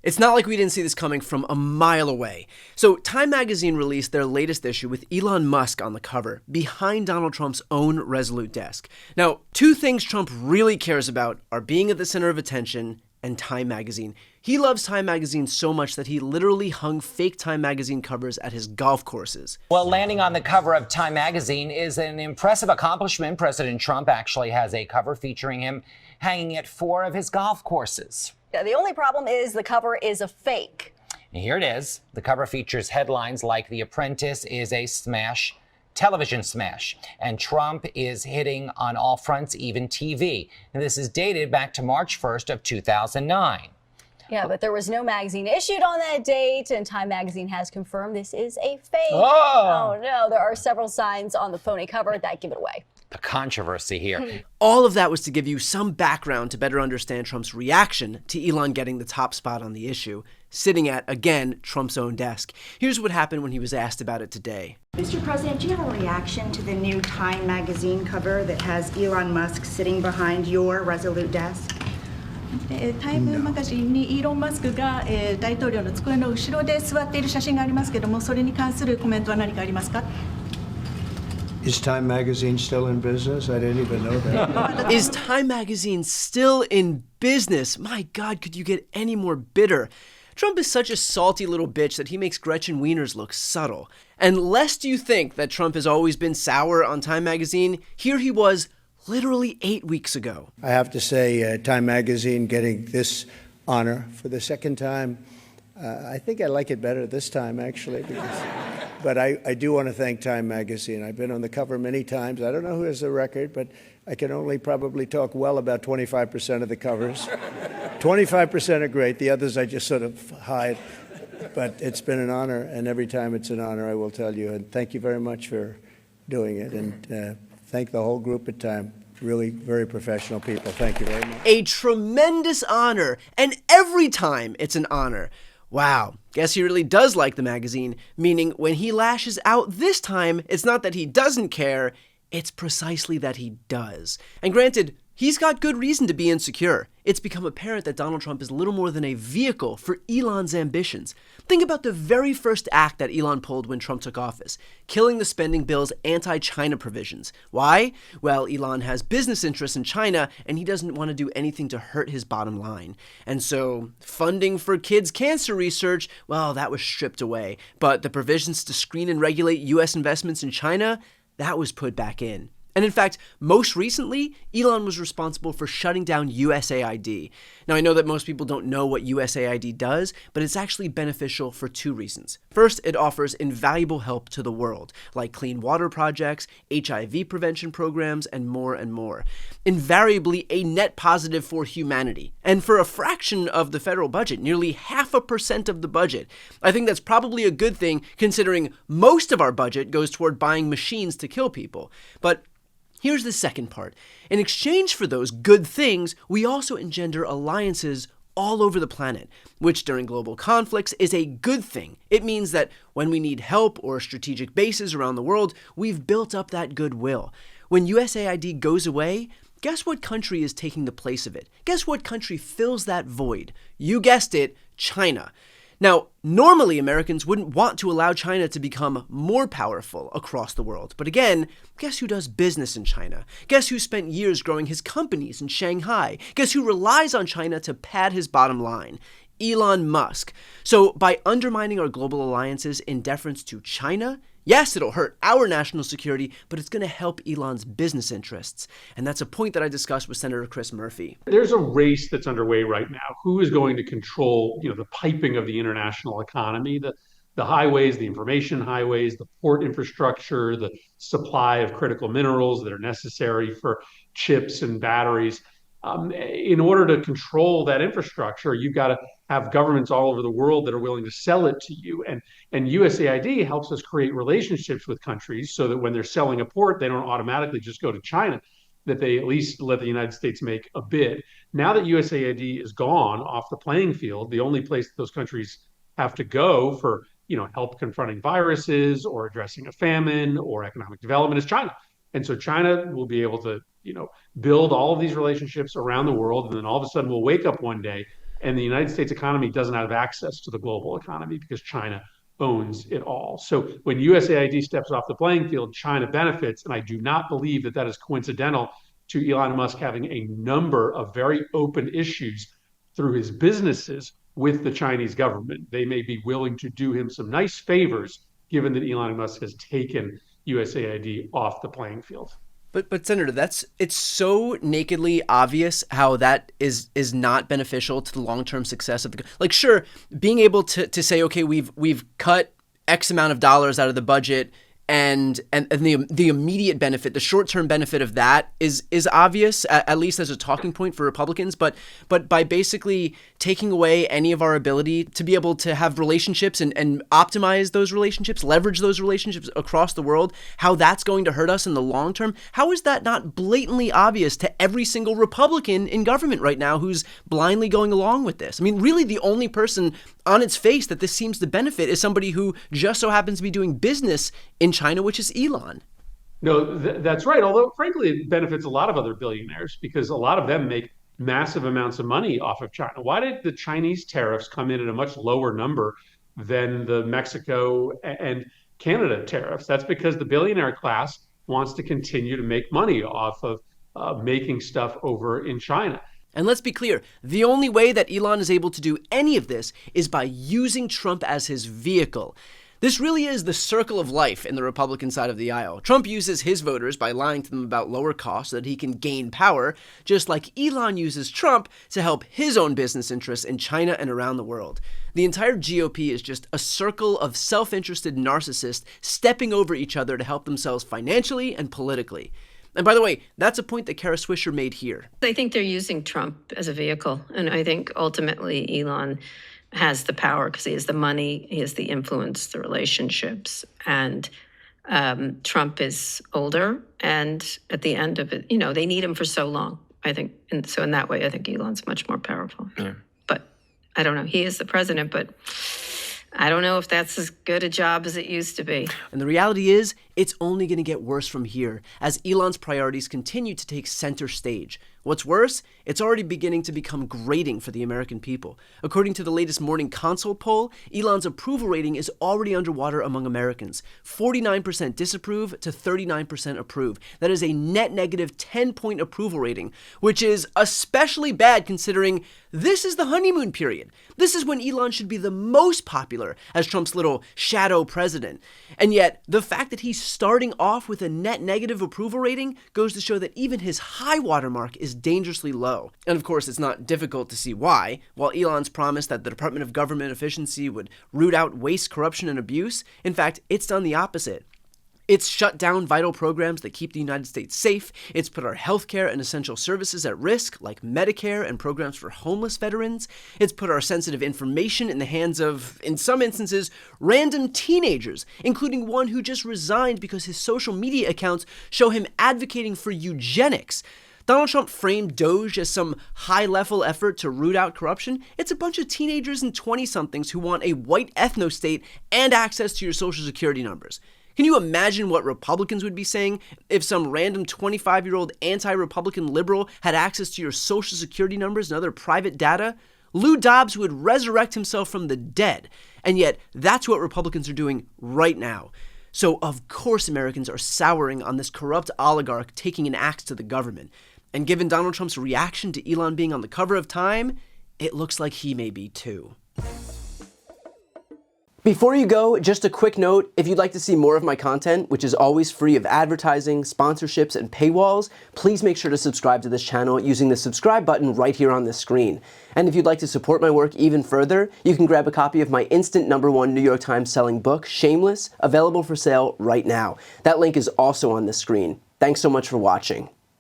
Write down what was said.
It's not like we didn't see this coming from a mile away. So Time magazine released their latest issue with Elon Musk on the cover, behind Donald Trump's own Resolute desk. Now, two things Trump really cares about are being at the center of attention and Time magazine. He loves Time magazine so much that he literally hung fake Time magazine covers at his golf courses. Well, landing on the cover of Time magazine is an impressive accomplishment. President Trump actually has a cover featuring him hanging at 4 of his golf courses. The only problem is the cover is a fake. And here it is. The cover features headlines like "The Apprentice is a smash, television smash," and "Trump is hitting on all fronts, even TV." And this is dated back to March 1st of 2009. Yeah, but there was no magazine issued on that date, and Time magazine has confirmed this is a fake. Oh no, there are several signs on the phony cover that give it away. The controversy here. All of that was to give you some background to better understand Trump's reaction to Elon getting the top spot on the issue, sitting at, again, Trump's own desk. Here's what happened when he was asked about it today. Mr. President, do you have a reaction to the new Time magazine cover that has Elon Musk sitting behind your Resolute desk? タイムマガジンにイーロン・マスクが大統領の机の後ろで座っている写真がありますけども、それに関するコメントは何かありますか? Is Time magazine still in business? I didn't even know that. Is Time magazine still in business? My God, could you get any more bitter? Trump is such a salty little bitch that he makes Gretchen Wieners look subtle. And lest you think that Trump has always been sour on Time magazine, here he was literally 8 weeks ago. I have to say, Time magazine getting this honor for the second time, I think I like it better this time, actually. But I do want to thank Time magazine. I've been on the cover many times. I don't know who has the record, but I can only probably talk well about 25% of the covers. 25% are great. The others I just sort of hide. But it's been an honor, and every time it's an honor, I will tell you. And thank you very much for doing it. And thank the whole group at Time. Really very professional people. Thank you very much. A tremendous honor, and every time it's an honor. Wow, guess he really does like the magazine, meaning when he lashes out this time, it's not that he doesn't care, it's precisely that he does. And granted, he's got good reason to be insecure. It's become apparent that Donald Trump is little more than a vehicle for Elon's ambitions. Think about the very first act that Elon pulled when Trump took office, killing the spending bill's anti-China provisions. Why? Well, Elon has business interests in China, and he doesn't want to do anything to hurt his bottom line. And so, funding for kids' cancer research, well, that was stripped away. But the provisions to screen and regulate U.S. investments in China, that was put back in. And in fact, most recently, Elon was responsible for shutting down USAID. Now, I know that most people don't know what USAID does, but it's actually beneficial for two reasons. First, it offers invaluable help to the world, like clean water projects, HIV prevention programs, and more and more. Invariably a net positive for humanity. And for a fraction of the federal budget, nearly 0.5% of the budget, I think that's probably a good thing considering most of our budget goes toward buying machines to kill people. But here's the second part. In exchange for those good things, we also engender alliances all over the planet, which during global conflicts is a good thing. It means that when we need help or strategic bases around the world, we've built up that goodwill. When USAID goes away, guess what country is taking the place of it? Guess what country fills that void? You guessed it, China. Now, normally Americans wouldn't want to allow China to become more powerful across the world. But again, guess who does business in China? Guess who spent years growing his companies in Shanghai? Guess who relies on China to pad his bottom line? Elon Musk. So by undermining our global alliances in deference to China, yes, it'll hurt our national security, but it's going to help Elon's business interests. And that's a point that I discussed with Senator Chris Murphy. There's a race that's underway right now. Who is going to control, the piping of the international economy, the highways, the information highways, the port infrastructure, the supply of critical minerals that are necessary for chips and batteries. In order to control that infrastructure, you've got to have governments all over the world that are willing to sell it to you. And USAID helps us create relationships with countries so that when they're selling a port, they don't automatically just go to China, that they at least let the United States make a bid. Now that USAID is gone off the playing field, the only place that those countries have to go for help confronting viruses or addressing a famine or economic development is China. And so China will be able to build all of these relationships around the world, and then all of a sudden we'll wake up one day And the United States economy doesn't have access to the global economy because China owns it all. So when USAID steps off the playing field, China benefits. And I do not believe that that is coincidental to Elon Musk having a number of very open issues through his businesses with the Chinese government. They may be willing to do him some nice favors, given that Elon Musk has taken USAID off the playing field. But Senator, it's so nakedly obvious how that is not beneficial to the long-term success of the, like, sure, being able to say, okay, we've cut X amount of dollars out of the budget, and the immediate benefit, the short-term benefit of that is obvious, at least as a talking point for Republicans. But by basically taking away any of our ability to be able to have relationships and optimize those relationships, leverage those relationships across the world, how that's going to hurt us in the long term, how is that not blatantly obvious to every single Republican in government right now who's blindly going along with this? I mean, really the only person on its face that this seems to benefit is somebody who just so happens to be doing business in China, which is Elon. No, that's right. Although, frankly, it benefits a lot of other billionaires because a lot of them make massive amounts of money off of China. Why did the Chinese tariffs come in at a much lower number than the Mexico and Canada tariffs? That's because the billionaire class wants to continue to make money off of making stuff over in China. And let's be clear, the only way that Elon is able to do any of this is by using Trump as his vehicle. This really is the circle of life in the Republican side of the aisle. Trump uses his voters by lying to them about lower costs so that he can gain power, just like Elon uses Trump to help his own business interests in China and around the world. The entire GOP is just a circle of self-interested narcissists stepping over each other to help themselves financially and politically. And by the way, that's a point that Kara Swisher made here. I think they're using Trump as a vehicle. And I think ultimately Elon has the power because he has the money, he has the influence, the relationships. And Trump is older. And at the end of it, they need him for so long, I think. And so in that way, I think Elon's much more powerful. Yeah. But I don't know. He is the president, but I don't know if that's as good a job as it used to be. And the reality is, it's only going to get worse from here as Elon's priorities continue to take center stage. What's worse, it's already beginning to become grating for the American people. According to the latest Morning Consult poll, Elon's approval rating is already underwater among Americans. 49% disapprove to 39% approve. That is a net negative 10-point approval rating, which is especially bad considering this is the honeymoon period. This is when Elon should be the most popular as Trump's little shadow president. And yet, the fact that he's starting off with a net negative approval rating goes to show that even his high watermark is dangerously low. And of course, it's not difficult to see why. While Elon's promised that the Department of Government Efficiency would root out waste, corruption, and abuse, in fact, it's done the opposite. It's shut down vital programs that keep the United States safe. It's put our healthcare and essential services at risk, like Medicare and programs for homeless veterans. It's put our sensitive information in the hands of, in some instances, random teenagers, including one who just resigned because his social media accounts show him advocating for eugenics. Donald Trump framed DOGE as some high-level effort to root out corruption. It's a bunch of teenagers and 20-somethings who want a white ethno-state and access to your social security numbers. Can you imagine what Republicans would be saying if some random 25-year-old anti-Republican liberal had access to your social security numbers and other private data? Lou Dobbs would resurrect himself from the dead. And yet, that's what Republicans are doing right now. So, of course, Americans are souring on this corrupt oligarch taking an axe to the government. And given Donald Trump's reaction to Elon being on the cover of Time, it looks like he may be too. Before you go, just a quick note, if you'd like to see more of my content, which is always free of advertising, sponsorships, and paywalls, please make sure to subscribe to this channel using the subscribe button right here on this screen. And if you'd like to support my work even further, you can grab a copy of my instant #1 New York Times selling book, Shameless, available for sale right now. That link is also on this screen. Thanks so much for watching.